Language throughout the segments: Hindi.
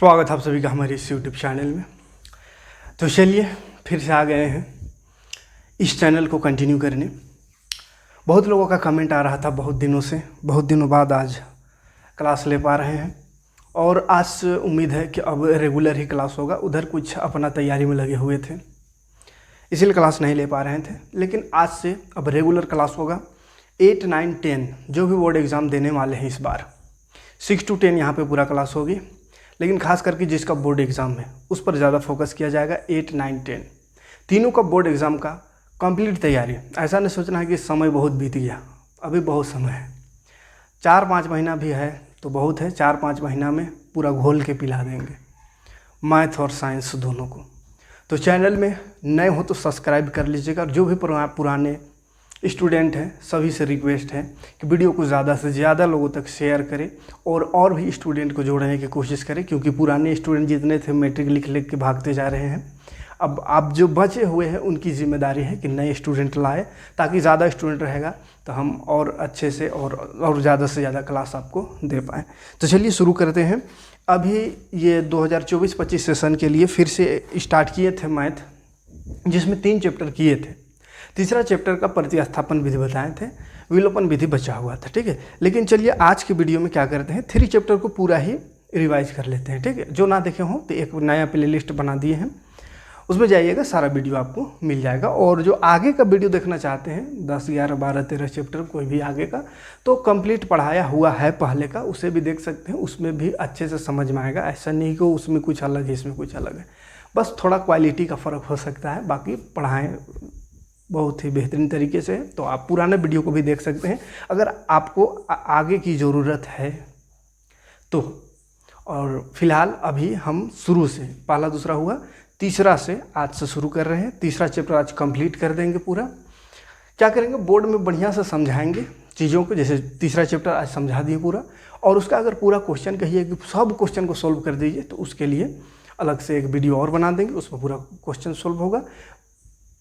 स्वागत है आप सभी का हमारे इस यूट्यूब चैनल में। तो चलिए फिर से आ गए हैं इस चैनल को कंटिन्यू करने। बहुत लोगों का कमेंट आ रहा था बहुत दिनों बाद आज क्लास ले पा रहे हैं और आज से उम्मीद है कि अब रेगुलर ही क्लास होगा। उधर कुछ अपना तैयारी में लगे हुए थे इसीलिए क्लास नहीं ले पा रहे थे, लेकिन आज से अब रेगुलर क्लास होगा। 8, 9, 10 जो भी बोर्ड एग्ज़ाम देने वाले हैं इस बार 6 to 10 यहाँ पे पूरा क्लास होगी, लेकिन खास करके जिसका बोर्ड एग्ज़ाम है उस पर ज़्यादा फोकस किया जाएगा। 8, 9, 10 तीनों का बोर्ड एग्ज़ाम का कंप्लीट तैयारी। ऐसा नहीं सोचना है कि समय बहुत बीत गया, अभी बहुत समय है। 4-5 महीना भी है तो बहुत है। 4-5 महीना में पूरा घोल के पिला देंगे मैथ और साइंस दोनों को। तो चैनल में नए हो तो सब्सक्राइब कर लीजिएगा। जो भी पुराने स्टूडेंट हैं सभी से रिक्वेस्ट है कि वीडियो को ज़्यादा से ज़्यादा लोगों तक शेयर करें और भी स्टूडेंट को जोड़ने की कोशिश करें, क्योंकि पुराने स्टूडेंट जितने थे मैट्रिक लिख के भागते जा रहे हैं। अब आप जो बचे हुए हैं उनकी जिम्मेदारी है कि नए स्टूडेंट लाए, ताकि ज़्यादा स्टूडेंट रहेगा तो हम और अच्छे से और ज़्यादा से ज़्यादा क्लास आपको दे पाएँ। तो चलिए शुरू करते हैं। अभी ये 2024-25 सेशन के लिए फिर से स्टार्ट किए थे मैथ, जिसमें 3 चैप्टर किए थे। तीसरा चैप्टर का प्रतिस्थापन विधि बताए थे, विलोपन विधि बचा हुआ था, ठीक है। लेकिन चलिए आज के वीडियो में क्या करते हैं, 3 चैप्टर को पूरा ही रिवाइज कर लेते हैं, ठीक है। जो ना देखे हों तो एक नया प्लेलिस्ट बना दिए हैं, उसमें जाइएगा, सारा वीडियो आपको मिल जाएगा। और जो आगे का वीडियो देखना चाहते हैं 10, 11, 12, 13 चैप्टर कोई भी आगे का, तो कंप्लीट पढ़ाया हुआ है पहले का, उसे भी देख सकते हैं। उसमें भी अच्छे से समझ में आएगा। ऐसा नहीं कि उसमें कुछ अलग है इसमें कुछ अलग है, बस थोड़ा क्वालिटी का फ़र्क हो सकता है। बाकी पढ़ाएँ बहुत ही बेहतरीन तरीके से, तो आप पुराने वीडियो को भी देख सकते हैं अगर आपको आगे की ज़रूरत है तो। और फिलहाल अभी हम शुरू से पहला दूसरा हुआ, तीसरा से आज से शुरू कर रहे हैं। तीसरा चैप्टर आज कंप्लीट कर देंगे पूरा। क्या करेंगे, बोर्ड में बढ़िया से समझाएंगे चीज़ों को। जैसे तीसरा चैप्टर आज समझा दिए पूरा, और उसका अगर पूरा क्वेश्चन कहिए कि सब क्वेश्चन को सोल्व कर दीजिए, तो उसके लिए अलग से एक वीडियो और बना देंगे, उसमें पूरा क्वेश्चन सोल्व होगा।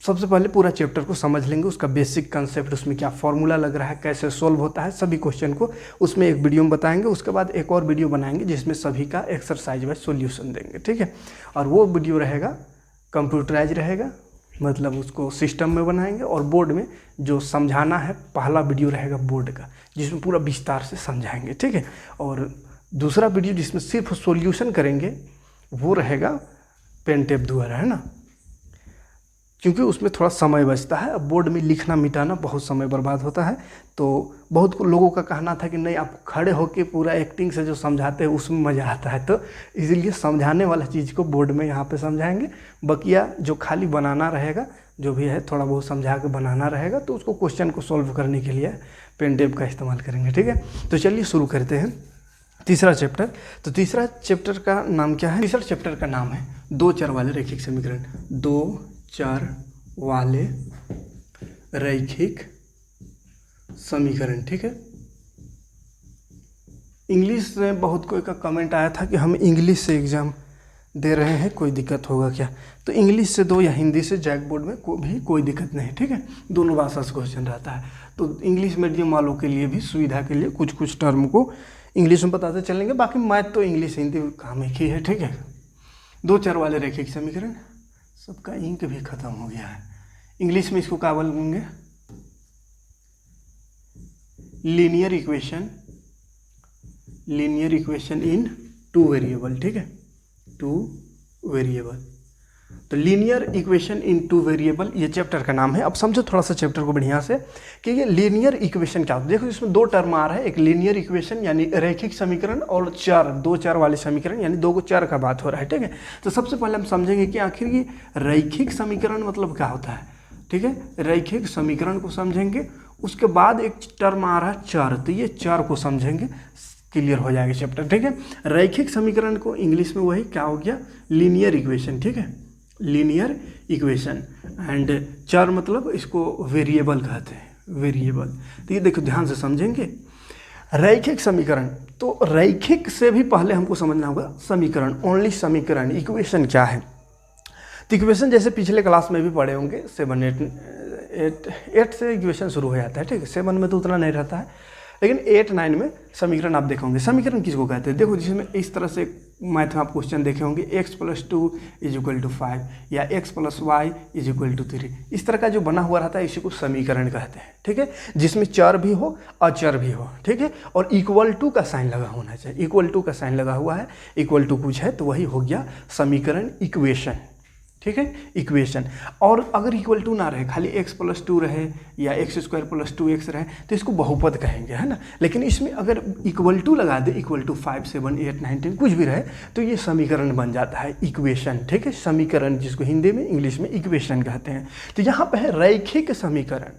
सबसे पहले पूरा चैप्टर को समझ लेंगे, उसका बेसिक कंसेप्ट, उसमें क्या फॉर्मूला लग रहा है, कैसे सोल्व होता है, सभी क्वेश्चन को उसमें एक वीडियो में बताएंगे। उसके बाद एक और वीडियो बनाएंगे जिसमें सभी का एक्सरसाइज वाइज सॉल्यूशन देंगे, ठीक है। और वो वीडियो रहेगा कंप्यूटराइज रहेगा, मतलब उसको सिस्टम में बनाएंगे। और बोर्ड में जो समझाना है पहला वीडियो रहेगा बोर्ड का, जिसमें पूरा विस्तार से समझाएंगे, ठीक है। और दूसरा वीडियो जिसमें सिर्फ सॉल्यूशन करेंगे वो रहेगा पेन टेप द्वारा, है ना, क्योंकि उसमें थोड़ा समय बचता है। अब बोर्ड में लिखना मिटाना बहुत समय बर्बाद होता है। तो बहुत लोगों का कहना था कि नहीं, आप खड़े होकर पूरा एक्टिंग से जो समझाते हैं उसमें मज़ा आता है, तो इसीलिए समझाने वाला चीज़ को बोर्ड में यहाँ पे समझाएंगे। बकिया जो खाली बनाना रहेगा, जो भी है थोड़ा बहुत समझा के बनाना रहेगा, तो उसको क्वेश्चन को सॉल्व करने के लिए पेन टेप का इस्तेमाल करेंगे, ठीक है। तो चलिए शुरू करते हैं तीसरा चैप्टर। तो तीसरा चैप्टर का नाम क्या है? तीसरा चैप्टर का नाम है 2 चर वाले रैखिक समीकरण। 2 चर वाले रैखिक समीकरण, ठीक है। इंग्लिश में बहुत कोई का कमेंट आया था कि हम इंग्लिश से एग्ज़ाम दे रहे हैं, कोई दिक्कत होगा क्या? तो इंग्लिश से दो या हिंदी से जैक बोर्ड में कोई दिक्कत नहीं, ठीक है। दोनों भाषा से क्वेश्चन रहता है। तो इंग्लिश मीडियम वालों के लिए भी सुविधा के लिए कुछ टर्म को इंग्लिश में बताते चलेंगे। बाकी मैथ तो इंग्लिश हिंदी काम एक ही है, ठीक है। 2 चर वाले रैखिक समीकरण। सबका इंक भी ख़त्म हो गया है। इंग्लिश में इसको क्या बोलेंगे? लीनियर इक्वेशन इन 2 वेरिएबल, ठीक है, 2 वेरिएबल। तो लीनियर इक्वेशन इन 2 वेरिएबल ये चैप्टर का नाम है। अब समझो थोड़ा सा चैप्टर को बढ़िया से कि ये लीनियर इक्वेशन क्या होता है। देखो इसमें 2 टर्म आ रहा है, एक लीनियर इक्वेशन यानी रैखिक समीकरण, और 2 चर वाले समीकरण यानी 2 चर का बात हो रहा है, ठीक है। तो सबसे पहले हम समझेंगे कि आखिर ये रैखिक समीकरण मतलब क्या होता है, ठीक है। रैखिक समीकरण को समझेंगे, उसके बाद एक टर्म आ रहा है चर, तो ये चर को समझेंगे, क्लियर हो जाएगा चैप्टर, ठीक है। रैखिक समीकरण को इंग्लिश में वही क्या हो गया, लीनियर इक्वेशन, ठीक है, लीनियर इक्वेशन। एंड चर मतलब इसको वेरिएबल कहते हैं, वेरिएबल। तो ये देखो ध्यान से समझेंगे। रैखिक समीकरण, तो रैखिक से भी पहले हमको समझना होगा समीकरण, ओनली समीकरण। इक्वेशन क्या है? तो इक्वेशन जैसे पिछले क्लास में भी पढ़े होंगे, 7, 8 से इक्वेशन शुरू हो जाता है, ठीक है। 7 में तो उतना नहीं रहता है, लेकिन 8, 9 में समीकरण आप देखोगे। समीकरण किसको कहते हैं? देखो जिसमें इस तरह से मैथ में आप क्वेश्चन देखे होंगे x+2 = 5 या x+y = 3। इस तरह का जो बना हुआ रहता है इसी को समीकरण कहते हैं, ठीक है, जिसमें चर भी हो अचर भी हो, ठीक है, और इक्वल टू का साइन लगा होना चाहिए। इक्वल टू का साइन लगा हुआ है, इक्वल टू कुछ है तो वही हो गया समीकरण, इक्वेशन, ठीक है, इक्वेशन। और अगर इक्वल टू ना रहे, खाली x+2 रहे या x² + 2x रहे तो इसको बहुपद कहेंगे, है ना। लेकिन इसमें अगर इक्वल टू लगा दे, = 5, 7, 8, 9, 10 कुछ भी रहे तो ये समीकरण बन जाता है, इक्वेशन, ठीक है, समीकरण, जिसको हिंदी में इंग्लिश में इक्वेशन कहते हैं। तो यहाँ पे है रैखिक समीकरण।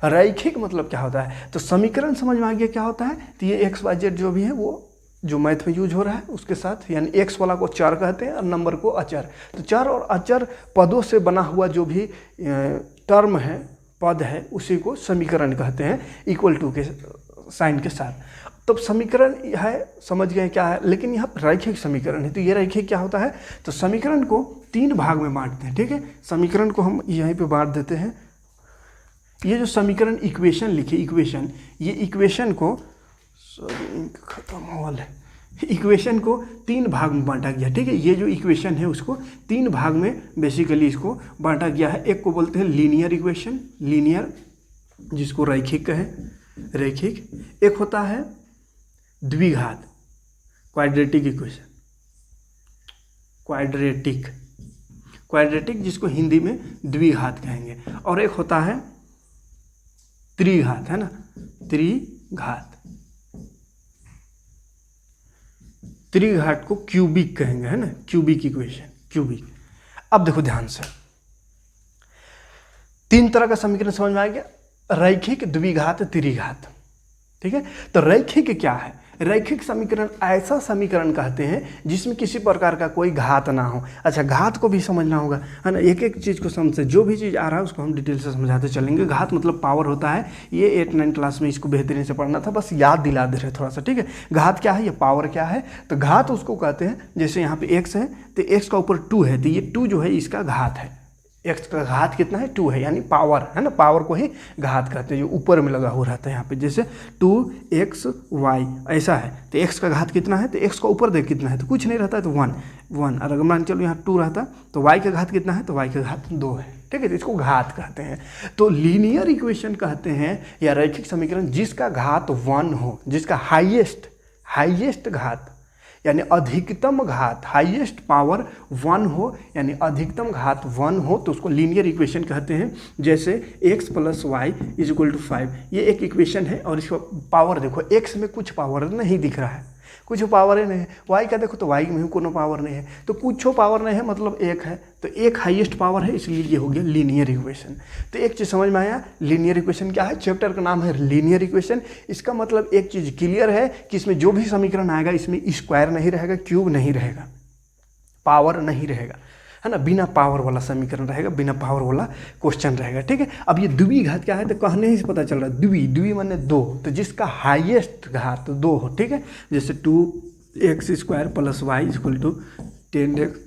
रैखिक मतलब क्या होता है, तो समीकरण समझ में आ गया क्या होता है। तो ये XYZ जो भी है वो जो मैथ में यूज हो रहा है उसके साथ, यानी एक्स वाला को चर कहते हैं और नंबर को अचर। तो चर और अचर पदों से बना हुआ जो भी टर्म है, पद है, उसी को समीकरण कहते हैं, इक्वल टू के साइन के साथ। तब समीकरण है, समझ गए क्या है। लेकिन यहाँ रैखिक समीकरण है, तो ये रैखिक क्या होता है, तो समीकरण को 3 भाग में बांटते हैं, ठीक है। समीकरण को हम यहीं पे बांट देते हैं। ये जो समीकरण इक्वेशन लिखे, इक्वेशन, ये इक्वेशन को खत्म हो वाला है। इक्वेशन को 3 भाग में बांटा गया, ठीक है। ये जो इक्वेशन है उसको 3 भाग में बेसिकली इसको बांटा गया है। एक को बोलते हैं लीनियर इक्वेशन, लीनियर, जिसको रैखिक कहें, रैखिक। एक होता है द्विघात, क्वाड्रेटिक इक्वेशन, क्वाड्रेटिक, क्वाड्रेटिक जिसको हिंदी में द्विघात कहेंगे। और एक होता है त्रिघात, है ना, त्रिघात। त्रिघात को क्यूबिक कहेंगे, है ना, क्यूबिक इक्वेशन, क्यूबिक। अब देखो ध्यान से, 3 तरह का समीकरण समझ में आ गया, रैखिक, द्विघात, त्रिघात, ठीक है। तो रैखिक क्या है, रैखिक समीकरण ऐसा समीकरण कहते हैं जिसमें किसी प्रकार का कोई घात ना हो। अच्छा, घात को भी समझना होगा, है ना, एक एक चीज़ को समझे, जो भी चीज़ आ रहा है उसको हम डिटेल से समझाते चलेंगे। घात मतलब पावर होता है, ये 8-9 क्लास में इसको बेहतरीन से पढ़ना था, बस याद दिला दे रहे थोड़ा सा, ठीक है। घात क्या है, ये पावर क्या है, तो घात उसको कहते हैं, जैसे यहाँ पे x है तो x का ऊपर 2 है, तो ये 2 जो है इसका घात है। x का घात कितना है, 2 है, यानी पावर, है ना, पावर को ही घात कहते हैं, जो ऊपर में लगा हुआ रहता है यहाँ पे। जैसे 2xy ऐसा है, तो x का घात कितना है, तो x का ऊर देख कितना है, तो कुछ नहीं रहता है, तो 1 1। और अगर मान चलो यहाँ 2 रहता तो y का घात कितना है, तो y का घात 2 है, ठीक है। तो इसको घात कहते हैं। तो लीनियर इक्वेशन कहते हैं या रैखिक समीकरण जिसका घात 1 हो, जिसका हाईएस्ट घात यानी अधिकतम घात, हाईएस्ट पावर 1 हो, यानी अधिकतम घात 1 हो, तो उसको लीनियर इक्वेशन कहते हैं। जैसे x + y = 5, ये एक इक्वेशन है। और इसका पावर देखो, x में कुछ पावर नहीं दिख रहा है, कुछ पावर ही नहीं है। y का देखो तो y में कोनो पावर नहीं है, तो कुछ पावर नहीं है, मतलब 1 है, तो 1 हाईएस्ट पावर है, इसलिए ये हो गया लीनियर इक्वेशन। तो एक चीज़ समझ में आया, लीनियर इक्वेशन क्या है, चैप्टर का नाम है लीनियर इक्वेशन। इसका मतलब एक चीज़ क्लियर है कि इसमें जो भी समीकरण आएगा इसमें स्क्वायर नहीं रहेगा, क्यूब नहीं रहेगा, पावर नहीं रहेगा, है ना, बिना पावर वाला समीकरण रहेगा, बिना पावर वाला क्वेश्चन रहेगा, ठीक है। अब ये द्विघात क्या है, तो कहने ही से पता चल रहा है, द्वि माने 2, तो जिसका हाईएस्ट घात 2 हो, ठीक है। जैसे 2x² + y = 10x,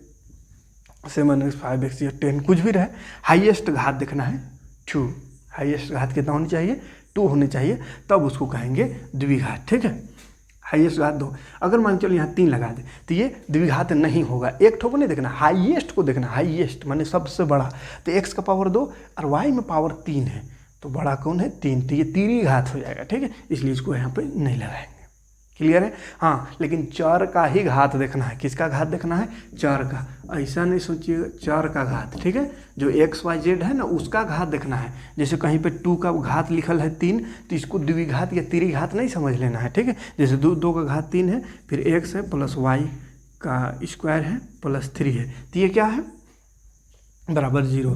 7x, 5x या 10 कुछ भी रहे, हाईएस्ट घात देखना है 2, हाईएस्ट घात कितना होनी चाहिए, 2 होनी चाहिए, तब उसको कहेंगे द्विघात, ठीक है। हाईएस्ट घात 2। अगर मान चलो यहाँ 3 लगा दे तो ये द्विघात नहीं होगा। एक ठो को नहीं देखना, हाईएस्ट को देखना, हाईएस्ट माने सबसे बड़ा। तो x का पावर 2 और y में पावर 3 है, तो बड़ा कौन है, 3, तो ये त्रिघात हो जाएगा, ठीक है। इसलिए इसको यहाँ पे नहीं लगाएंगे, क्लियर है। हाँ, लेकिन चर का ही घात देखना है। किसका घात देखना है, चर का, ऐसा नहीं सोचिएगा, चर का घात, ठीक है। जो XYZ है ना, उसका घात देखना है। जैसे कहीं पे 2 का घात लिखल है 3, तो इसको द्विघात या त्रिघात नहीं समझ लेना है, ठीक है। जैसे 2 का घात 3 है, फिर x है + y का स्क्वायर है +3 है, तो ये क्या है, बराबर 0।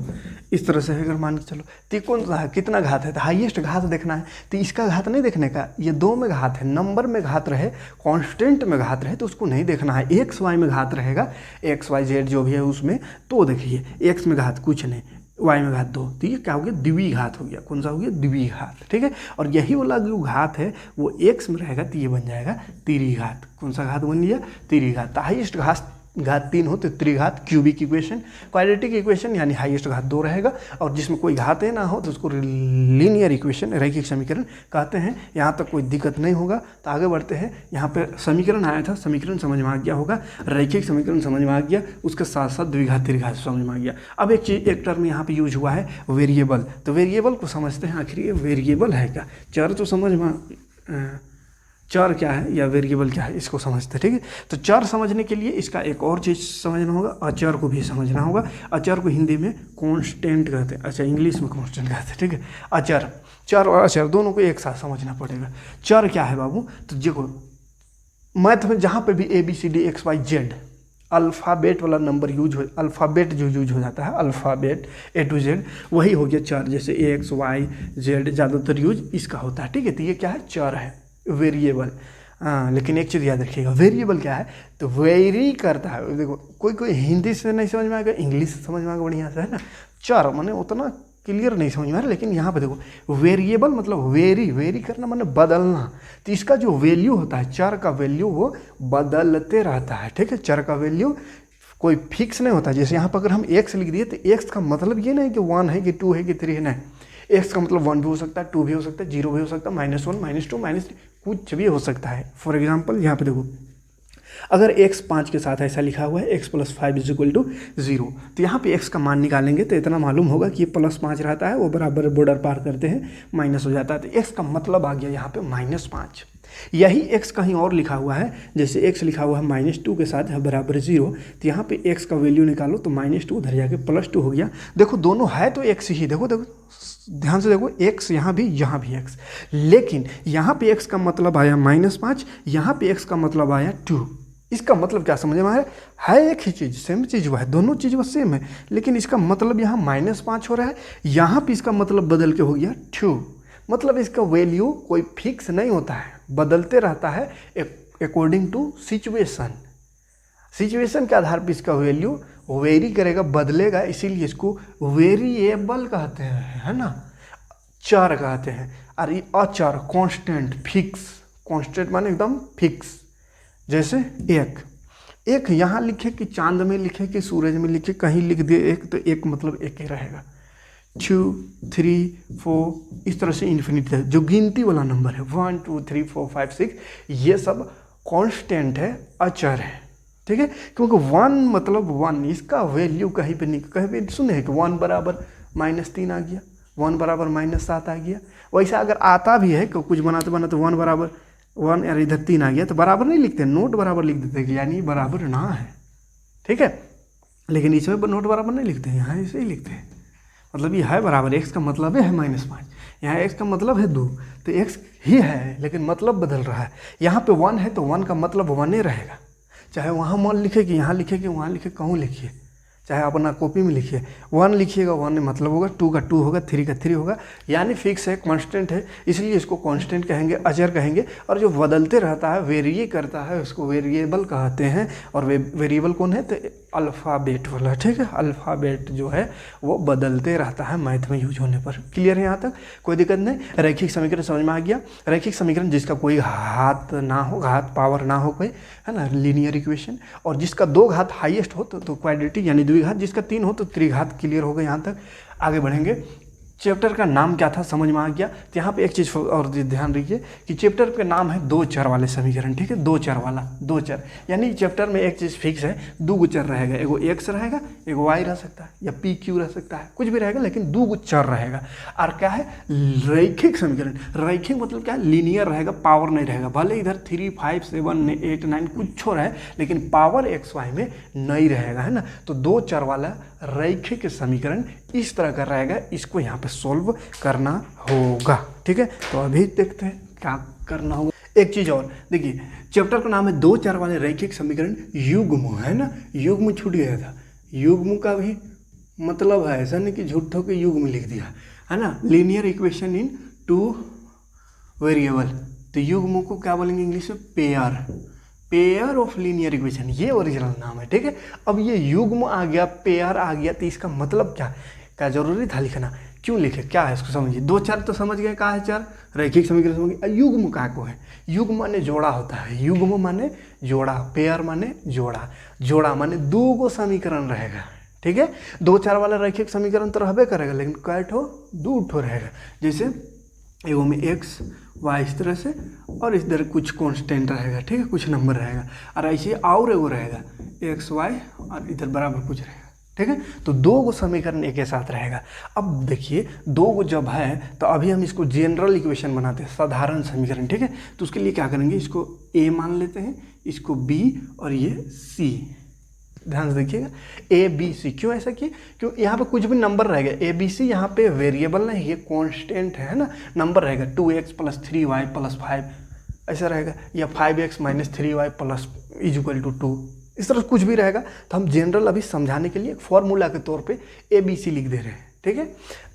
इस तरह से अगर मान के चलो, तो कौन सा है, कितना घात है, तो हाईएस्ट घात देखना है। तो इसका घात नहीं देखने का, ये 2 में घात है, नंबर में घात रहे, कांस्टेंट में घात रहे, तो उसको नहीं देखना है। x y में घात रहेगा, XYZ जो भी है उसमें, तो देखिए x में घात कुछ नहीं, y में घात 2, तो ये क्या हो गया, द्विघात हो गया। कौन सा हो गया, द्विघात, ठीक है। और यही वाला जो घात है वो x में रहेगा, तो ये बन जाएगा त्रिघात। कौन सा घात बन गया, त्रिघात। हाईएस्ट घात घात 3 हो तो त्रिघात क्यूबिक इक्वेशन। क्वाड्रेटिक इक्वेशन यानी हाईएस्ट घात 2 रहेगा, और जिसमें कोई घातें ना हो तो उसको लीनियर इक्वेशन, रैखिक समीकरण कहते हैं। यहाँ तक कोई दिक्कत नहीं होगा। तो आगे बढ़ते हैं। यहाँ पे समीकरण आया था, समीकरण समझ में आ गया होगा, रैखिक समीकरण समझ में आ गया, उसके साथ साथ द्विघात त्रिघात समझ में आ गया। अब एक टर्म यहाँ पे यूज हुआ है वेरिएबल। तो वेरिएबल को समझते हैं, आखिर ये वेरिएबल है क्या। चर तो समझ में, चर क्या है या वेरिएबल क्या है इसको समझते हैं, ठीक है। तो चर समझने के लिए इसका एक और चीज़ समझना होगा, अचर को भी समझना होगा। अचर को हिंदी में कांस्टेंट कहते हैं, अच्छा इंग्लिश में कांस्टेंट कहते हैं, ठीक है। अचर, चर और अचर दोनों को एक साथ समझना पड़ेगा। चर क्या है बाबू, तो देखो मैथ में जहाँ पे भी ABCD XYZ अल्फ़ाबेट वाला नंबर यूज हो, अल्फ़ाबेट जो यूज हो जाता है, अल्फ़ाबेट A to Z, वही हो गया चर। जैसे X Y Z ज़्यादातर यूज इसका होता है, ठीक है। तो ये क्या है, चर है, वेरिएबल। हाँ, लेकिन एक चीज़ याद रखिएगा, वेरिएबल क्या है, तो वेरी करता है। देखो कोई हिंदी से नहीं समझ में आएगा, इंग्लिश से समझ में आएगा बढ़िया से, है ना। चर माने उतना क्लियर नहीं समझ में आ रहा, लेकिन यहाँ पे देखो वेरिएबल मतलब वेरी करना माने बदलना। तो इसका जो वैल्यू होता है, चर का वैल्यू वो बदलते रहता है, ठीक है। चर का वैल्यू कोई फिक्स नहीं होता। जैसे यहाँ पर अगर हम x लिख दिए तो x का मतलब ये नहीं कि 1 है कि 2 है कि 3 है, नहीं। x का मतलब 1 भी हो सकता है, 2 भी हो सकता है, 0 भी हो सकता है, -1 -2 -3 कुछ भी हो सकता है। फॉर एग्जाम्पल यहाँ पे देखो, अगर x 5 के साथ ऐसा लिखा हुआ है x + 5 = 0, तो यहाँ पे x का मान निकालेंगे तो इतना मालूम होगा कि ये +5 रहता है, वो बराबर बॉर्डर पार करते हैं माइनस हो जाता है। तो x का मतलब आ गया यहाँ पे -5। यही x कहीं और लिखा हुआ है, जैसे x लिखा हुआ है -2 के साथ है बराबर 0, तो यहाँ पे x का वैल्यू निकालो तो -2 उधर जाके +2 हो गया। देखो दोनों है तो x ही, देखो ध्यान से देखो, x यहाँ भी x, लेकिन यहाँ पे x का मतलब आया -5, यहाँ पे x का मतलब आया 2। इसका मतलब क्या समझ में आया, है एक ही चीज़, सेम चीज़ हुआ है, दोनों चीज़ वो सेम है, लेकिन इसका मतलब यहाँ -5 हो रहा है, यहाँ पे इसका मतलब बदल के हो गया 2। मतलब इसका वैल्यू कोई फिक्स नहीं होता है, बदलते रहता है अकॉर्डिंग टू सिचुएशन। सिचुएशन के आधार पर इसका वैल्यू वेरी करेगा, बदलेगा, इसीलिए इसको वेरिएबल कहते हैं, है ना। चर कहते हैं। और ये अचर कांस्टेंट, फिक्स, कांस्टेंट माने एकदम फिक्स। जैसे एक यहाँ लिखे कि चांद में लिखे कि सूरज में लिखे, कहीं लिख दिए एक, तो एक मतलब एक ही रहेगा। 2 3 4 इस तरह से इन्फिनिटी है, जो गिनती वाला नंबर है 1 2 3 4 5 6, ये सब कांस्टेंट है, अचर है, ठीक है। क्योंकि 1 मतलब 1, इसका वैल्यू कहीं पे नहीं, कहीं पे सुने हैं कि 1 बराबर -3 आ गया, 1 बराबर -7 आ गया। वैसे अगर आता भी है कि कुछ बनाते बनाते 1 बराबर 1 यार इधर 3 आ गया, तो बराबर नहीं लिखते, नोट बराबर लिख देते हैं, यानी बराबर ना है, ठीक है। लेकिन इसमें नोट बराबर नहीं लिखते हैं, यहाँ ऐसे ही लिखते हैं, मतलब ये है बराबर, x का मतलब है -5, यहाँ x का मतलब है 2, तो x ही है लेकिन मतलब बदल रहा है। यहाँ पे 1 है तो 1 का मतलब 1 ही रहेगा, चाहे वहाँ मान लिखे कि यहाँ लिखे कि वहाँ लिखे, कहूँ लिखिए, चाहे अपना कॉपी में लिखिए। 1 लिखिएगा 1 में मतलब होगा, 2 का 2 होगा, 3 का 3 होगा, यानी फिक्स है, कांस्टेंट है, इसलिए इसको कांस्टेंट कहेंगे, अचर कहेंगे। और जो बदलते रहता है, वेरी करता है, उसको वेरिएबल कहते हैं। और वेरिएबल कौन है, तो अल्फ़ाबेट वाला, ठीक है। अल्फ़ाबेट जो है वो बदलते रहता है मैथ में यूज होने पर। क्लियर है यहाँ तक, कोई दिक्कत नहीं। रैखिक समीकरण समझ में आ गया। रैखिक समीकरण जिसका कोई घात ना हो, घात पावर ना हो कोई, है ना, लीनियर इक्वेशन। और जिसका 2 घात हाईएस्ट हो तो क्वाड्रेटिक यानी द्विघात, जिसका 3 हो तो त्रिघात। क्लियर हो गया यहाँ तक, आगे बढ़ेंगे। चैप्टर का नाम क्या था समझ में आ गया। तो यहाँ पे एक चीज़ और ध्यान रखिए कि चैप्टर का नाम है 2 चर वाले समीकरण, ठीक है। 2 चर वाला, 2 चर यानी चैप्टर में एक चीज़ फिक्स है, 2 चर रहेगा, एगो x रहेगा, एगो y रह सकता है, या PQ रह सकता है, कुछ भी रहेगा, लेकिन 2 चर रहेगा। और क्या है, रैखिक समीकरण। रैखिक मतलब क्या है, लीनियर रहेगा, पावर नहीं रहेगा, भले इधर 3 5 7 8 9 कुछ रहे, लेकिन पावर XY में नहीं रहेगा, है ना। तो 2 चर वाला रैखिक समीकरण इस तरह का रहेगा, इसको यहाँ पे सॉल्व करना होगा, ठीक है। तो अभी देखते हैं क्या करना होगा। एक चीज़ और देखिए, चैप्टर का नाम है 2 चर वाले रैखिक समीकरण युग्म, है ना। युग्म छूट गया था, युग्म का भी मतलब है, ऐसा नहीं कि झूठों के युग्म लिख दिया, है ना। लीनियर इक्वेशन इन 2 वेरिएबल, तो युग्म को क्या बोलेंगे इंग्लिश में, पेयर ऑफ लीनियर इक्वेशन, ये ओरिजिनल नाम है, ठीक है। अब ये युग्म आ गया, पेयर आ गया, तो इसका मतलब क्या जरूरी था लिखना क्यों लिखे, क्या है इसको समझिए। दो चर तो समझ गए, कहाँ है चर, रैखिक समीकरण समझ गए। युग्म का को है, युग्म माने जोड़ा होता है, युग्म माने जोड़ा, पेयर माने जोड़ा, जोड़ा माने दो गो समीकरण रहेगा, ठीक है। दो चार वाला रैखिक समीकरण तो रहबे करेगा, लेकिन कै ठो, दो ठो रहेगा। जैसे एगो में एक्स वाई इस तरह से, और इस तरह कुछ कांस्टेंट रहेगा, ठीक है, कुछ नंबर रहेगा, और ऐसे और एगो रहेगा एक्स वाई और इधर बराबर कुछ रहेगा, ठीक है। तो दो गो समीकरण एक साथ रहेगा। अब देखिए दो गो जब है तो अभी हम इसको जनरल इक्वेशन बनाते हैं, साधारण समीकरण, ठीक है। तो उसके लिए क्या करेंगे, इसको ए मान लेते हैं, इसको बी और ये सी। ध्यान से देखिएगा, ए बी सी, क्यों ऐसा किए, क्यों यहाँ पे कुछ भी नंबर रहेगा, ए बी सी यहाँ पे वेरिएबल नहीं, ये कांस्टेंट है ना, नंबर रहेगा 2x + 3y + 5 ऐसा रहेगा, या 5x - 3y + = 2, इस तरह कुछ भी रहेगा। तो हम जनरल अभी समझाने के लिए फॉर्मूला के तौर पे ए बी सी लिख दे रहे हैं, ठीक है।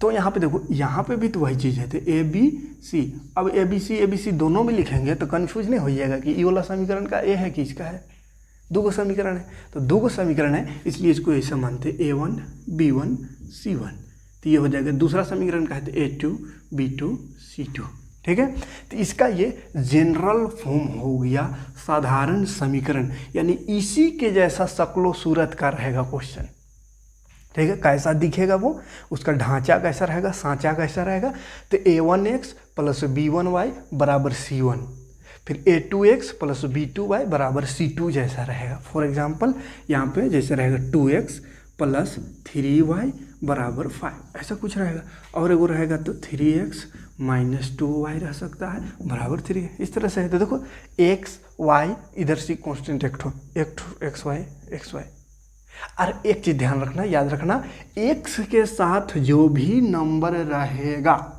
तो यहाँ पे देखो, यहाँ पे भी तो वही चीज़ है, तो ए बी सी। अब ए बी सी दोनों में लिखेंगे तो कन्फ्यूज नहीं हो जाएगा कि ये वाला समीकरण का ए है कि इसका है, दो गो समीकरण है, तो दो गो समीकरण है, इसलिए इसको ऐसा मानते A1 B1 C1। तो ये हो जाएगा दूसरा समीकरण का है तो A2 B2 C2, ठीक है। तो इसका ये जनरल फॉर्म हो गया, साधारण समीकरण, यानी इसी के जैसा शक्लो सूरत का रहेगा क्वेश्चन, ठीक है। कैसा दिखेगा वो, उसका ढांचा कैसा रहेगा, सांचा कैसा रहेगा, तो A1x + B1y = C1, फिर A2x + B2y = C2 जैसा रहेगा। फॉर एग्जांपल यहाँ पे जैसे रहेगा 2x + 3y = 5, ऐसा कुछ रहेगा। और एगो रहेगा तो 3x - 2y रह सकता है बराबर 3, इस तरह से है। तो देखो x y इधर से कांस्टेंट एक ठो x y। और एक चीज़ ध्यान रखना, याद रखना, x के साथ जो भी नंबर रहेगा,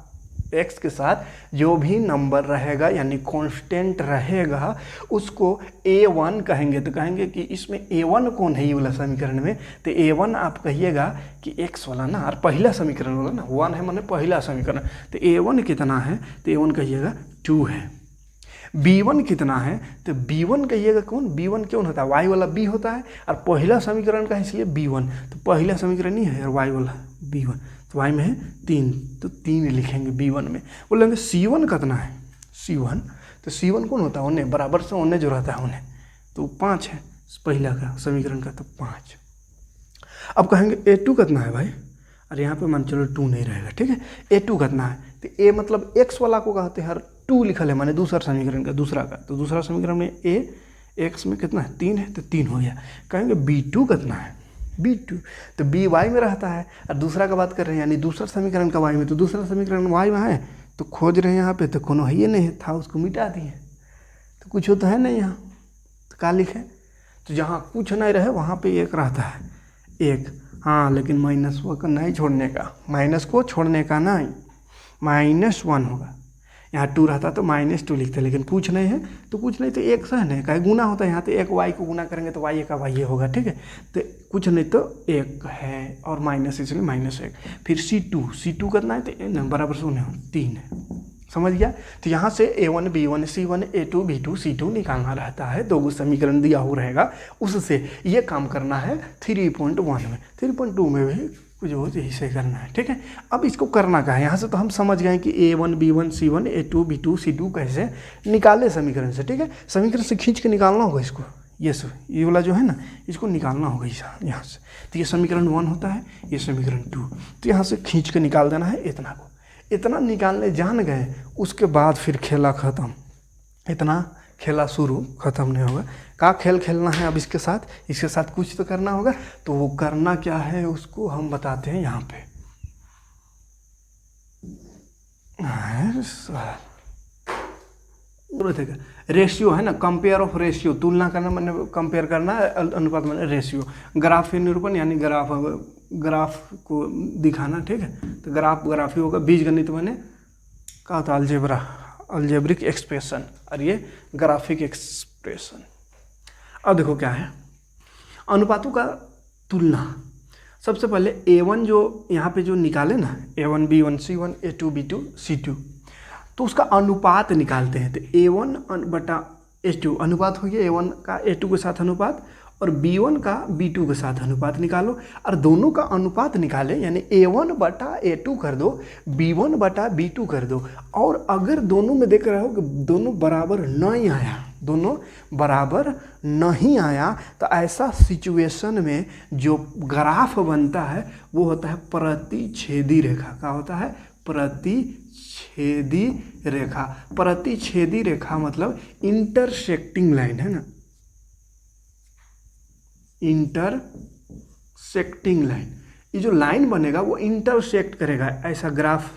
x के साथ जो भी नंबर रहेगा यानी कांस्टेंट रहेगा, उसको A1 कहेंगे। तो कहेंगे कि इसमें A1 कौन है ये वाला समीकरण में, तो A1 आप कहिएगा कि x वाला ना, और पहला समीकरण वाला ना, 1 है माने पहला समीकरण, तो A1 कितना है, तो A1 कहिएगा 2 है। B1 कितना है, तो B1 कहिएगा कौन, B1 कौन होता है, y वाला B होता है, और पहला समीकरण का है इसलिए B1, तो पहला समीकरण नहीं है, और y वाला B1, तो y में है 3, तो 3 लिखेंगे B1 में। बोलेंगे C1 कितना है, C1, तो C1 कौन होता है, उन्हें बराबर से उन्हें जो रहता है उन्हें, तो 5 है पहला का समीकरण का, तो 5। अब कहेंगे A2 कितना है भाई, अरे यहाँ पे मान चलो 2 नहीं रहेगा, ठीक है। A2 कितना है, तो A मतलब x वाला को कहते हैं, 2 लिखल है माने दूसरा समीकरण का, दूसरा का, तो दूसरा समीकरण में A x में कितना है, 3 है, तो 3 हो गया। कहेंगे B2 कितना है, B2 तो B y में रहता है, और दूसरा का बात कर रहे हैं यानी दूसरा समीकरण का y में, तो दूसरा समीकरण y में है, तो खोज रहे हैं यहाँ पे, तो कोनो है ये नहीं था, उसको मिटा दिए, तो कुछ होता है नहीं यहाँ, तो क्या लिखे, तो जहाँ कुछ नहीं रहे वहाँ पे एक रहता है, एक, हाँ, लेकिन माइनस को नहीं छोड़ने का, माइनस को छोड़ने का नहीं, -1 होगा। यहाँ 2 रहता तो -2 लिखते, लेकिन कुछ नहीं है तो कुछ नहीं, तो एक सह नहीं, कहीं गुना होता है यहाँ, तो एक y को गुना करेंगे तो y का y होगा, ठीक है। तो कुछ नहीं तो एक है, और माइनस इसलिए -1। फिर C2 कितना है, तो बराबर से 3 है, समझ गया। तो यहाँ से A1 B1 C1 A2 B2 C2 निकालना रहता है, दो गो समीकरण दिया हुआ रहेगा, उससे ये काम करना है 3.1 में, 3.2 में भी कुछ बहुत यही से करना है, ठीक है। अब इसको करना क्या है, यहाँ से तो हम समझ गए कि A1 B1 C1 A2 B2 C2 कैसे निकाले समीकरण से, ठीक है। समीकरण से खींच के निकालना होगा इसको, ये वाला जो है ना, इसको निकालना होगा यहाँ से। तो ये समीकरण 1 होता है, ये समीकरण 2, तो यहाँ से खींच के निकाल देना है इतना को। इतना निकालने जान गए, उसके बाद फिर खेला ख़त्म, इतना खेला शुरू, ख़त्म नहीं होगा। का खेल खेलना है अब इसके साथ कुछ तो करना होगा, तो वो करना क्या है उसको हम बताते हैं यहाँ पे। रेशियो है ना, कंपेयर ऑफ रेशियो, तुलना करना मैंने कंपेयर करना, अनुपात मैंने रेशियो, ग्राफ निरूपण यानी ग्राफ को दिखाना, ठीक है। तो ग्राफ ही होगा, बीजगणित मैंने कहा था अल्जेब्रिक एक्सप्रेशन, और ये ग्राफिक एक्सप्रेशन। अब देखो क्या है, अनुपातों का तुलना। सबसे पहले A1 जो यहाँ पे जो निकाले ना, A1 B1 C1 A2 B2 C2, तो उसका अनुपात निकालते हैं। तो A1 बटा A2 अनुपात हो गया A1 का A2 के साथ अनुपात, और B1 का B2 के साथ अनुपात निकालो, और दोनों का अनुपात निकाले यानी A1 बटा A2 कर दो, B1 बटा B2 कर दो। और अगर दोनों में देख रहे हो कि दोनों बराबर नहीं आया, दोनों बराबर नहीं आया, तो ऐसा सिचुएशन में जो ग्राफ बनता है वो होता है प्रतिच्छेदी रेखा। क्या होता है? प्रतिच्छेदी रेखा। प्रतिच्छेदी रेखा मतलब इंटरसेक्टिंग लाइन है ना, इंटरसेक्टिंग लाइन। ये जो लाइन बनेगा वो इंटरसेक्ट करेगा, ऐसा ग्राफ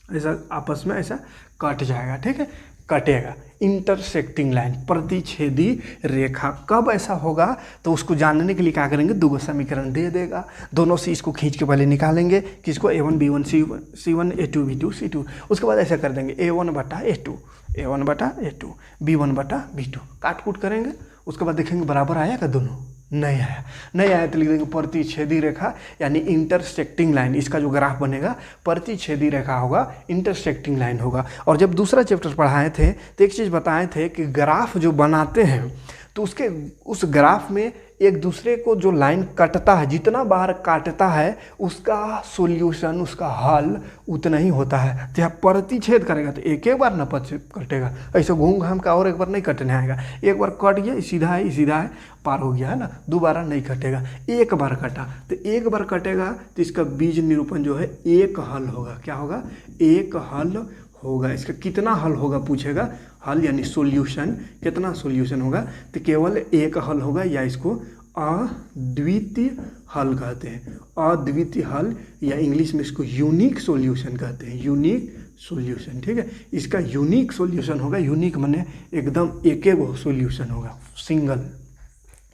ऐसा आपस में ऐसा कट जाएगा, ठीक है, कटेगा। इंटरसेक्टिंग लाइन, प्रतिच्छेदी रेखा। कब ऐसा होगा तो उसको जानने के लिए क्या करेंगे, दो समीकरण दे देगा, दोनों से इसको खींच के पहले निकालेंगे, किसको, A1 B1 C1 A2 B2 C2। उसके बाद ऐसा कर देंगे A1 बटा A2, A1 बटा A2, B1 बटा B2, काट कूट करेंगे। उसके बाद देखेंगे बराबर आया क्या, दोनों नहीं आया। नहीं आया तो लिख देंगे प्रतिच्छेदी रेखा यानी इंटरसेक्टिंग लाइन। इसका जो ग्राफ बनेगा प्रतिच्छेदी रेखा होगा, इंटरसेक्टिंग लाइन होगा। और जब दूसरा चैप्टर पढ़ाए थे तो एक चीज़ बताए थे कि ग्राफ जो बनाते हैं तो उसके उस ग्राफ में एक दूसरे को जो लाइन कटता है, जितना बार काटता है उसका सॉल्यूशन, उसका हल उतना ही होता है। तो यहाँ प्रतिच्छेद करेगा तो एक बार न कटेगा, ऐसे घूम घाम का और एक बार नहीं कटने आएगा। एक बार कट गया, सीधा है पार हो गया है ना, दोबारा नहीं कटेगा। एक बार कटा तो एक बार कटेगा तो इसका बीज निरूपण जो है एक हल होगा। क्या होगा? एक हल होगा। इसका कितना हल होगा पूछेगा, हल यानी सॉल्यूशन, कितना सॉल्यूशन होगा, तो केवल एक हल होगा, या इसको अद्वितीय हल कहते हैं। अद्वितीय हल या इंग्लिश में इसको यूनिक सॉल्यूशन कहते हैं, यूनिक सॉल्यूशन, ठीक है। इसका यूनिक सॉल्यूशन होगा, यूनिक माने एकदम एक सॉल्यूशन होगा, सिंगल,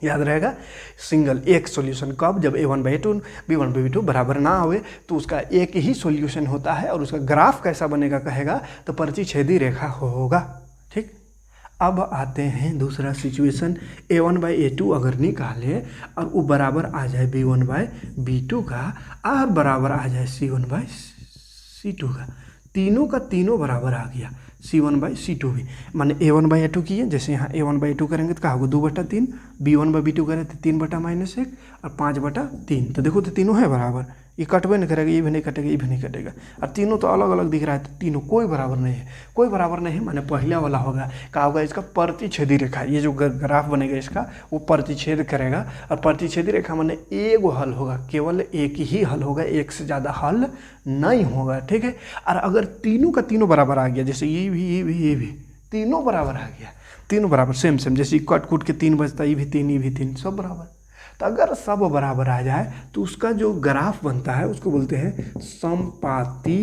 याद रहेगा, सिंगल एक सॉल्यूशन। कब? जब A1/A2 B1/B2 बराबर ना आवे तो उसका एक ही सॉल्यूशन होता है। और उसका ग्राफ कैसा बनेगा कहेगा तो प्रतिच्छेदी रेखा होगा, ठीक। अब आते हैं दूसरा सिचुएशन, A1/A2 अगर निकाले और वो बराबर आ जाए B1/B2 का और बराबर आ जाए C1/C2 का, तीनों का तीनों बराबर आ गया, C1/C2 भी, माने A1/A2 किए, जैसे यहाँ A1/A2 करेंगे तो क्या होगा, 2/3, B1/B2 करें तो 3/-1 और 5/3। तो देखो तो तीनों है बराबर, ये कटबे नहीं करेगा, ये भी नहीं कटेगा, ये भी नहीं कटेगा, और तीनों तो अलग अलग दिख रहा है, तो तीनों कोई बराबर नहीं है, कोई बराबर नहीं है, माने पहला वाला होगा, क्या होगा, इसका प्रतिच्छेदी रेखा। ये जो ग्राफ बनेगा इसका वो प्रतिच्छेद करेगा, और प्रतिच्छेदी रेखा माने एक हल होगा, केवल एक ही हल होगा, एक से ज़्यादा हल नहीं होगा, ठीक है। और अगर तीनों का तीनों बराबर आ गया, जैसे ये भी तीनों बराबर आ गया, तीनों बराबर सेम, जैसे कट कूट के 3 बचता, ये भी 3 सब बराबर। तो अगर सब बराबर आ जाए तो उसका जो ग्राफ बनता है उसको बोलते हैं समपाती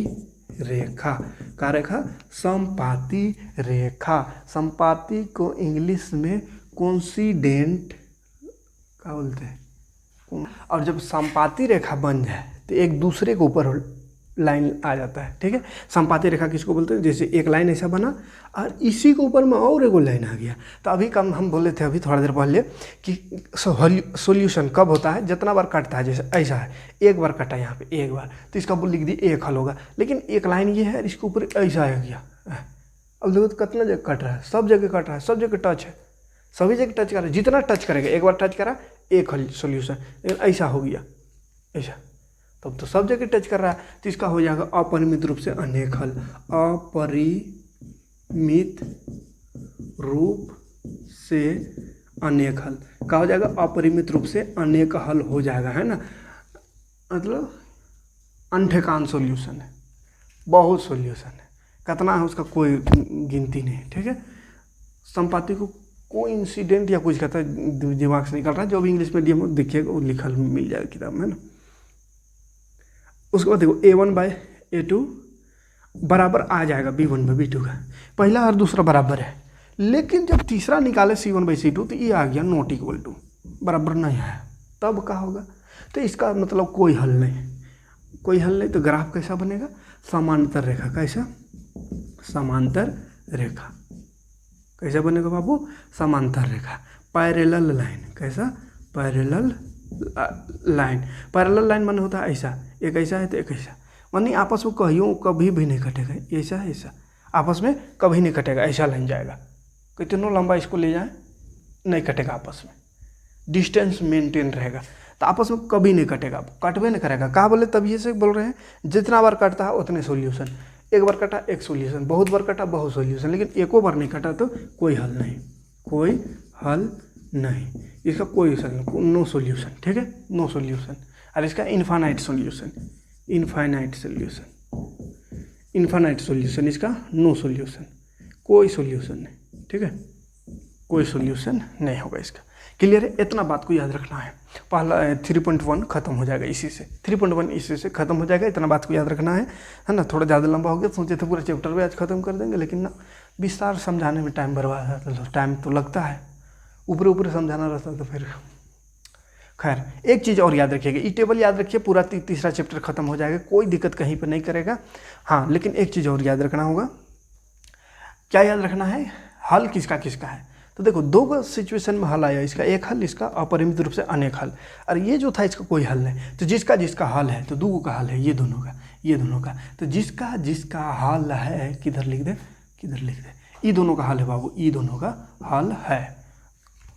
रेखा। क्या रेखा? समपाती रेखा। समपाती को इंग्लिश में कोइंसिडेंट क्या बोलते हैं। और जब समपाती रेखा बन जाए तो एक दूसरे के ऊपर लाइन आ जाता है, ठीक है। समपाती रेखा किसको बोलते हैं? जैसे एक लाइन ऐसा बना और इसी के ऊपर में और एक लाइन आ गया। तो अभी कम हम बोले थे अभी थोड़ा देर पहले कि सॉल्यूशन कब होता है, जितना बार कटता है, जैसे ऐसा है, एक बार कटा यहाँ पे एक बार, तो इसका बोल लिख दिए एक हल होगा। लेकिन एक लाइन ये है, इसके ऊपर ऐसा आ गया, अब देखो तो कितना जगह कट रहा है, सब जगह कट रहा है, सब जगह टच है, सभी जगह टच कर रहा है, जितना टच करेगा, एक बार टच करा एक हल सॉल्यूशन, लेकिन ऐसा हो गया ऐसा, तब तो सब जगह टच कर रहा है, तो इसका हो जाएगा अपरिमित रूप से अनेक हल। अपरिमित रूप से अनेक हल क्या हो जाएगा? अपरिमित रूप से अनेक हल हो जाएगा, है ना, मतलब अनठेकान सॉल्यूशन है, बहुत सॉल्यूशन है, कितना है उसका कोई गिनती नहीं, ठीक है। संपाति को कोई इंसिडेंट या कुछ कहता है, दिमाग से निकल रहा है, जो भी इंग्लिश मीडियम देखिएगा वो लिखल मिल जाएगा किताब में, है ना। उसके बाद देखो A1/A2 बराबर आ जाएगा B1/B2 का, पहला और दूसरा बराबर है, लेकिन जब तीसरा निकाले C1/C2 तो ये आ गया नॉट इक्वल टू, बराबर नहीं है, तब क्या होगा? तो इसका मतलब कोई हल नहीं, कोई हल नहीं, तो ग्राफ कैसा बनेगा? समांतर रेखा। कैसा? समांतर रेखा। कैसा बनेगा बाबू? समांतर रेखा, पैरेलल लाइन। कैसा? Parallel line. पैरेलल लाइन माने होता है ऐसा, एक ऐसा है तो एक ऐसा, माने आपस में कहियो कभी भी नहीं कटेगा, ऐसा है ऐसा, आपस में कभी नहीं कटेगा, ऐसा लाइन जाएगा, कितनों लंबा इसको ले जाए नहीं कटेगा आपस में, डिस्टेंस मेंटेन रहेगा, तो आपस में कभी नहीं कटेगा, कटवे नहीं करेगा। कहाँ बोले तब ये से बोल रहे हैं, जितना बार कटता है उतने सोल्यूशन, एक बार कटा एक सोल्यूशन, बहुत बार कटा बहुत सोल्यूशन, लेकिन एको बार नहीं कटा तो कोई हल नहीं, कोई हल नहीं, इसका कोई हल नहीं, नो सोल्यूशन, ठीक है, नो सोल्यूशन। और इसका infinite solution, infinite solution, infinite solution, इसका नो सोल्यूशन, कोई सोल्यूशन नहीं, ठीक है, कोई सोल्यूशन नहीं होगा इसका। क्लियर है, इतना बात को याद रखना है। पहला 3.1 खत्म हो जाएगा इसी से, 3.1 इसी से खत्म हो जाएगा, इतना बात को याद रखना है ना। थोड़ा ज़्यादा लंबा हो गया, सोचे थे पूरा चैप्टर भी आज खत्म कर देंगे, लेकिन ना विस्तार समझाने में टाइम बर्बाद है, टाइम तो लगता है, ऊपर ऊपर समझाना रहता तो फिर खैर। एक चीज़ और याद रखिएगा, ई टेबल याद रखिए, पूरा तीसरा चैप्टर खत्म हो जाएगा, कोई दिक्कत कहीं पर नहीं करेगा। हाँ, लेकिन एक चीज़ और याद रखना होगा, क्या याद रखना है, हल किसका किसका है। तो देखो दो सिचुएशन में हल आया, इसका एक हल, इसका अपरिमित रूप से अनेक हल, और ये जो था इसका कोई हल नहीं। तो जिसका जिसका हल है, तो दो का हल है, ये दोनों का, ये दोनों का, तो जिसका जिसका हल है, किधर लिख दे, किधर लिख दे, ये दोनों का हल है बाबू, ये दोनों का हल है,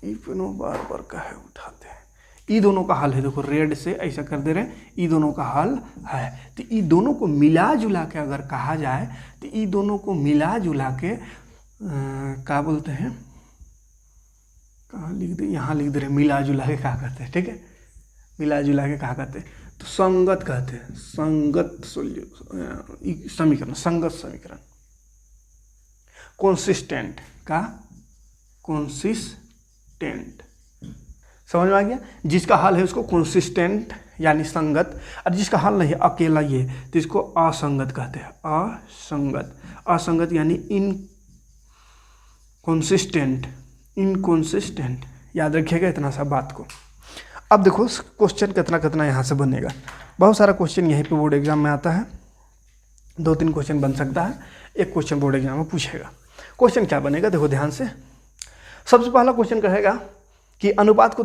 ये बार बार का है उठाते हैं, ये दोनों का हल है। देखो रेड से ऐसा कर दे रहे हैं, ये दोनों का हल है। तो ये दोनों को मिला जुला के अगर कहा जाए, तो ये दोनों को मिला जुला के क्या बोलते हैं, कहाँ लिख दे, यहाँ लिख दे रहे, मिला जुला के कहा कहते हैं, ठीक है, मिला जुला के कहा कहते हैं, तो संगत कहते हैं, संगत समीकरण, संगत समीकरण, कंसिस्टेंट का कंसिस्टेंट, समझ में आ गया। जिसका हल है उसको कंसिस्टेंट यानी संगत, और जिसका हल नहीं है अकेला ये, तो इसको असंगत कहते हैं, असंगत, असंगत यानी इनकंसिस्टेंट, इनकंसिस्टेंट, याद रखिएगा इतना सा बात को। अब देखो क्वेश्चन कितना कितना यहाँ से बनेगा, बहुत सारा क्वेश्चन यहीं पे बोर्ड एग्जाम में आता है, 2-3 क्वेश्चन बन सकता है, एक क्वेश्चन बोर्ड एग्जाम में पूछेगा। क्वेश्चन क्या बनेगा, देखो ध्यान से। सबसे पहला क्वेश्चन कहेगा कि अनुपात को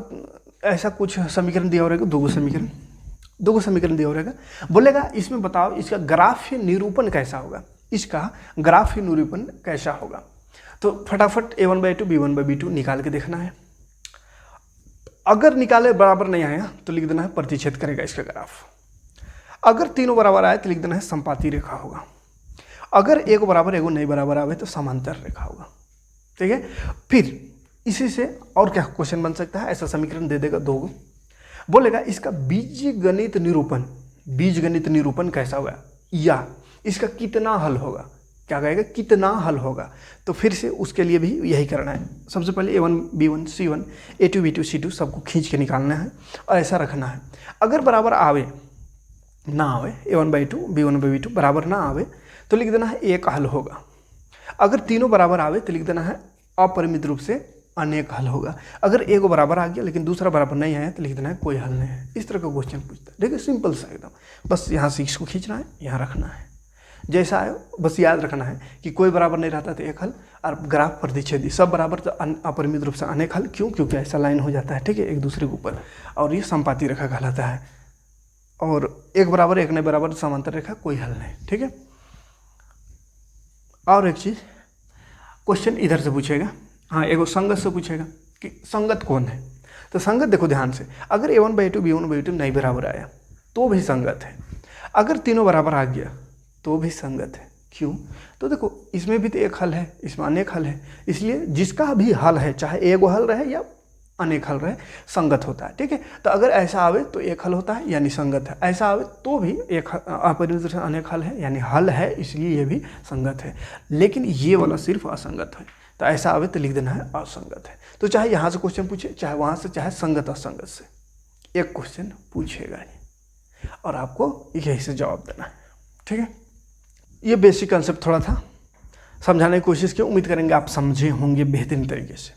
ऐसा कुछ समीकरण दिया हो रहेगा, दो समीकरण दिया हो रहेगा, बोलेगा इसमें बताओ इसका ग्राफ्य निरूपण कैसा होगा, इसका ग्राफ्य निरूपण कैसा होगा। तो फटाफट a1/2 b1/b2 निकाल के देखना है। अगर निकाले बराबर नहीं आया तो लिख देना है प्रतिच्छेद करेगा इसका ग्राफ। अगर तीनों बराबर आए तो लिख देना है संपाती रेखा होगा। अगर एक बराबर एगो नहीं बराबर आवे तो समांतर रेखा होगा, ठीक है। फिर इसी से और क्या क्वेश्चन बन सकता है, ऐसा समीकरण दे देगा दो, बोलेगा इसका बीजगणित निरूपण कैसा होगा, या इसका कितना हल होगा, क्या कहेगा कितना हल होगा। तो फिर से उसके लिए भी यही करना है, सबसे पहले a1 b1 c1 a2 b2 c2 सबको खींच के निकालना है और ऐसा रखना है। अगर बराबर आवे ना आवे, a1/2 b1/b2 बराबर ना आवे तो लिख देना है एक हल होगा। अगर तीनों बराबर आवे तो लिख देना है अपरिमित रूप से अनेक हल होगा। अगर एक बराबर आ गया लेकिन दूसरा बराबर नहीं आया तो लिख देना है कोई हल नहीं है। इस तरह का क्वेश्चन पूछता है, देखिए सिंपल सा एकदम, बस यहाँ से इसको खींचना है, यहाँ रखना है, जैसा आए बस याद रखना है कि कोई बराबर नहीं रहता तो एक हल, और ग्राफ प्रतिच्छेदी सब बराबर तो अपरिमित रूप से अनेक हल। क्यों? क्योंकि ऐसा लाइन हो जाता है, ठीक है, एक दूसरे के ऊपर, और ये संपाती रेखा कहलाता है। और एक बराबर एक नहीं बराबर समांतर रेखा, कोई हल नहीं, ठीक है। और एक चीज़ क्वेश्चन इधर से पूछेगा, हाँ एगो संगत से पूछेगा कि संगत कौन है। तो संगत देखो ध्यान से, अगर a1/2 b1/2 नहीं बराबर आया तो भी संगत है, अगर तीनों बराबर आ गया तो भी संगत है। क्यों? तो देखो इसमें भी तो एक हल है, इसमें अनेक हल है, इसलिए जिसका भी हल है चाहे एक हल रहे या अनेक हल रहे संगत होता है, ठीक है। तो अगर ऐसा आवे तो एक हल होता है यानी संगत है, ऐसा आवे तो भी एक अपरिमित रूप से अनेक हल है यानी हल है, इसलिए ये भी संगत है। लेकिन ये वाला सिर्फ असंगत है, तो ऐसा आवे तो लिख देना है असंगत है। तो चाहे यहाँ से क्वेश्चन पूछे, चाहे वहाँ से, चाहे संगत असंगत से, एक क्वेश्चन पूछेगा ही और आपको यही से जवाब देना है, ठीक है। ये बेसिक कंसेप्ट थोड़ा था समझाने की कोशिश की, उम्मीद करेंगे आप समझे होंगे बेहतरीन तरीके से।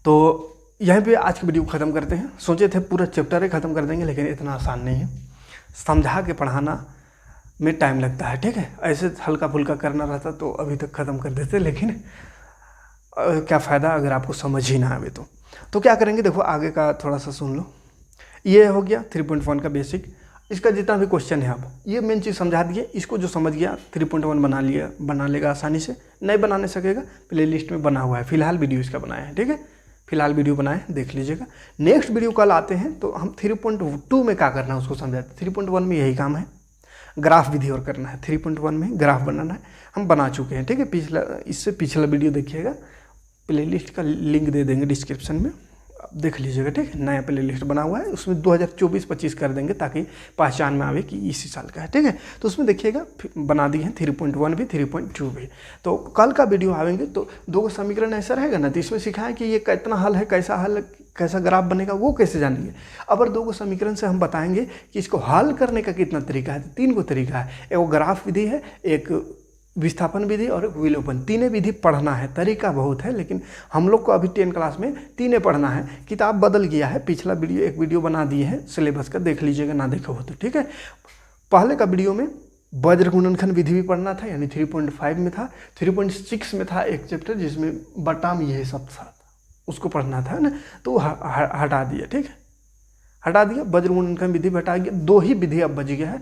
तो यहीं पे आज की वीडियो ख़त्म करते हैं। सोचे थे पूरा चैप्टर ही ख़त्म कर देंगे, लेकिन इतना आसान नहीं है, समझा के पढ़ाना में टाइम लगता है, ठीक है। ऐसे हल्का फुल्का करना रहता तो अभी तक ख़त्म कर देते, लेकिन क्या फ़ायदा अगर आपको समझ ही ना आवे तो क्या करेंगे, देखो आगे का थोड़ा सा सुन लो। ये हो गया 3.1 का बेसिक, इसका जितना भी क्वेश्चन है अब ये मेन चीज़ समझा दिए। इसको जो समझ गया 3.1 बना लेगा आसानी से, नहीं बनाने सकेगा प्ले लिस्ट में बना हुआ है, फिलहाल वीडियो इसका बनाया है, ठीक है, फिलहाल वीडियो बनाए, देख लीजिएगा। नेक्स्ट वीडियो कल आते हैं तो हम 3.2 में क्या करना है उसको समझाते हैं। 3.1 में यही काम है, ग्राफ विधि और करना है। 3.1 में ग्राफ बनाना है, हम बना चुके हैं, ठीक है। इससे पिछला वीडियो देखिएगा, प्लेलिस्ट का लिंक दे देंगे डिस्क्रिप्शन में, देख लीजिएगा, ठीक है। नया प्लेलिस्ट बना हुआ है, उसमें 2024-25 कर देंगे ताकि पहचान में आवे कि इसी साल का है, ठीक है। तो उसमें देखिएगा बना दिए हैं 3.1 भी, 3.2 भी। तो कल का वीडियो आवेंगे तो 2 समीकरण ऐसा रहेगा ना, तो इसमें सिखाएं कि ये कितना हल है, कैसा हल, कैसा ग्राफ बनेगा, वो कैसे जानेंगे। अब 2 समीकरण से हम बताएंगे कि इसको हल करने का कितना तरीका है। 3 गो तरीका है, एक ग्राफ विधि है, एक विस्थापन विधि और एक विलोपन। तीनों विधि पढ़ना है, तरीका बहुत है, लेकिन हम लोग को अभी 10 क्लास में तीनों पढ़ना है। किताब बदल गया है, पिछला वीडियो एक वीडियो बना दिए हैं सिलेबस का, देख लीजिएगा ना देखा हो तो, ठीक है। पहले का वीडियो में वज्र गुणनखंड विधि भी पढ़ना था, यानी 3.5 में था। 3.6 में था एक चैप्टर जिसमें बटाम ये सब था, उसको पढ़ना था ना, तो हटा दिया, ठीक है, हटा दिया। वज्र गुणनखंड विधि हटा गया, 2 ही विधि अब बच गया है,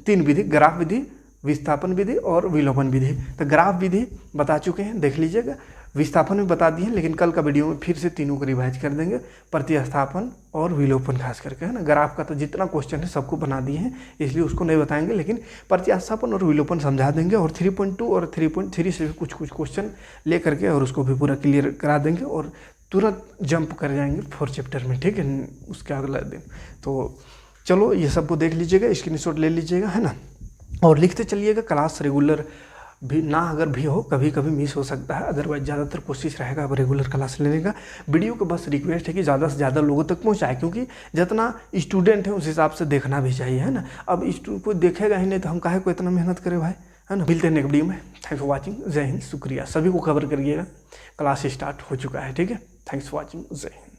3 विधि, ग्राफ विधि, विस्थापन विधि और विलोपन विधि। तो ग्राफ विधि बता चुके हैं, देख लीजिएगा। विस्थापन भी बता दिए, लेकिन कल का वीडियो में फिर से तीनों को रिवाइज कर देंगे, प्रतिस्थापन और विलोपन खास करके, है ना। ग्राफ का तो जितना क्वेश्चन है सबको बना दिए हैं, इसलिए उसको नहीं बताएंगे, लेकिन प्रतिस्थापन और विलोपन समझा देंगे। और 3.2 और 3.3 से भी कुछ क्वेश्चन ले करके और उसको भी पूरा क्लियर करा देंगे, और तुरंत जंप कर जाएंगे 4 चैप्टर में, ठीक है, उसके अगला दिन। तो चलो ये सबको देख लीजिएगा, स्क्रीनशॉट ले लीजिएगा, है ना, और लिखते चलिएगा। क्लास रेगुलर भी ना अगर भी हो, कभी कभी मिस हो सकता है, अदरवाइज ज़्यादातर कोशिश रहेगा अब रेगुलर क्लास लेने का। वीडियो को बस रिक्वेस्ट है कि ज़्यादा से ज़्यादा लोगों तक पहुँचाए, क्योंकि जितना स्टूडेंट है उस हिसाब से देखना भी चाहिए, है ना। अब कोई देखेगा ही नहीं तो हम काहे को इतना मेहनत करें भाई, है ना। मिलते हैं नेक्स्ट वीडियो में। थैंक्स फॉर वॉचिंग, जय हिंद, शुक्रिया। सभी को खबर करिएगा, क्लास स्टार्ट हो चुका है, ठीक है। थैंक्स फॉर वॉचिंग, जय हिंद।